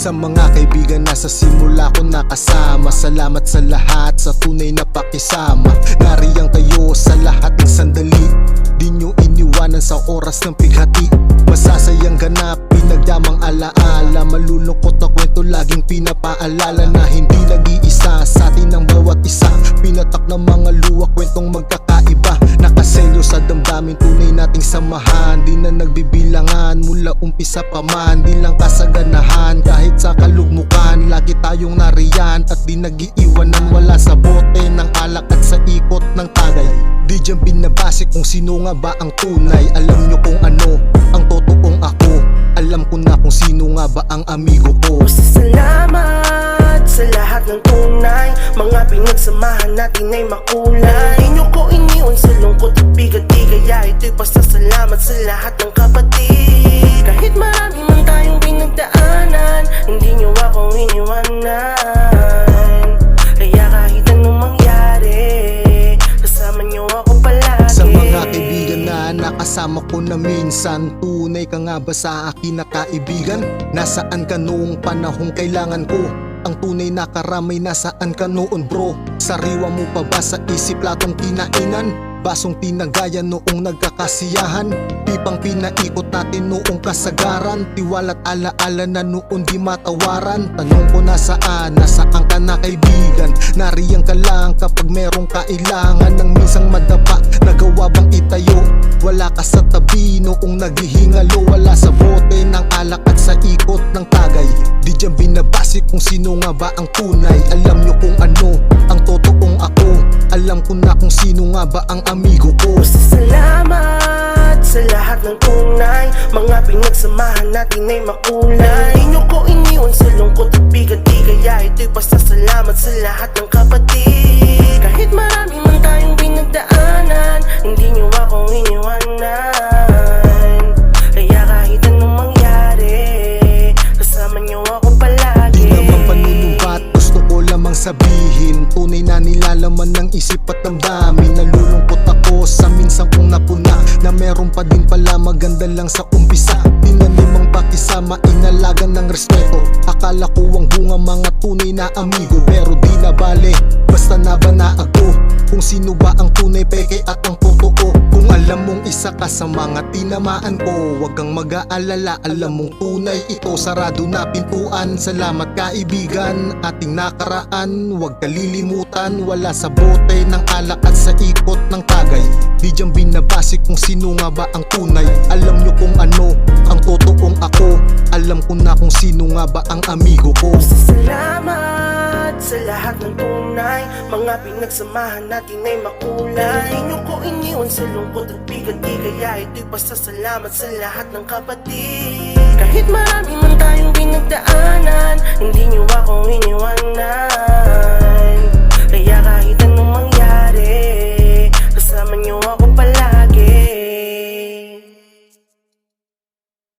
Sa mga kaibigan na sa simula ko nakasama, salamat sa lahat sa tunay na pakisama. Nariyang kayo sa lahat ng sandali, di nyo iniwanan sa oras ng pighati. Masasayang ganap, pinagyamang alaala, malulungkot na kwento laging pinapaalala na hindi nag-iisa sa atin ang bawat isa. Pinatak ng mga luwa, kwentong magkakaiba, nakaselyo sa damdamin, tunay nating samahan. Di na nagbibilangan mula umpisa pa man, di lang kasaganahan kahit sa kalugmukan. Lagi tayong nariyan at di nag-iiwanan, wala sa bote ng alak at sa ikot ng tagay. Di dyan binabase kung sino nga ba ang tunay. Alam nyo kung ano ang totoong ako, alam ko na kung sino nga ba ang amigo ko. Basta salamat sa lahat ng tunay, mga pinagsamahan natin ay makulay. Di nyo ko iniwan sa lungkot at bigati, kaya ito'y pasasalamat sa lahat ng kapatid. Kahit marami man tayong pinagdaanan, hindi nyo ako iniwanan. Kaya kahit anong mangyari, kasama nyo ako palagi. Sa mga kaibigan na nakasama ko na minsan, tunay ka nga ba sa akin na kaibigan? Nasaan ka noong panahong kailangan ko? Ang tunay na karamay, nasaan ka noon bro? Sariwa mo pa ba sa isip latong kinainan? Basong tinagayan noong nagkakasiyahan, pipang pinaikot natin noong kasagaran. Tiwala't alaala na noon di matawaran. Tanong ko nasaan ka na kaibigan? Nariyang ka lang kapag merong kailangan ng minsang madapa. Nagawa bang itayo? Wala ka sa tabi noong naghihingalo, wala sa bote ng alak at sa ikot ng tagay. Di dyan binabase kung sino nga ba ang tunay. Alam nyo kung ano ang totoong ako, alam ko na kung sino nga ba ang amigo ko. Basta salamat sa lahat ng tunay, mga pinagsamahan natin ay makulay. Di nyo ko iniwan sa lungkot at bigati, kaya ito'y pasasalamat sa lahat ng kapatid. Kahit marami man tayong pinagdaanan, hindi nyo ako iniwanan. Kaya kahit anong mangyari, kasama nyo ako palagi. Di naman panunumpat, gusto ko lamang sabihin, tunay na nilalaman ng isip at damdamin. Nalulungkot ako sa minsan kong napuna, na meron pa din pala maganda lang sa umpisa. Tinanimang pakisama, inalagan ng respeto. Akala ko ang bunga mga tunay na amigo, pero di na bale, basta nabana ako kung sino ba ang tunay, peke at ang totoo. Kung alam mong isa ka sa mga tinamaan ko, wag kang mag-aalala, alam mong tunay ito. Sarado na pintuan, salamat kaibigan, ating nakaraan. Wag kalilimutan, wala sa bote ng alak at sa ikot ng tagay. Di dyan binabase kung sino nga ba ang tunay. Alam nyo kung ano ang totoong ako, alam ko na kung sino nga ba ang amigo ko. Basta salamat sa lahat ng tunay, mga pinagsamahan natin ay makulay. Di nyo ko iniwan sa lungkot at bigati, kaya ito'y pasasalamat sa lahat ng kapatid. Kahit marami man tayong pinagdaan,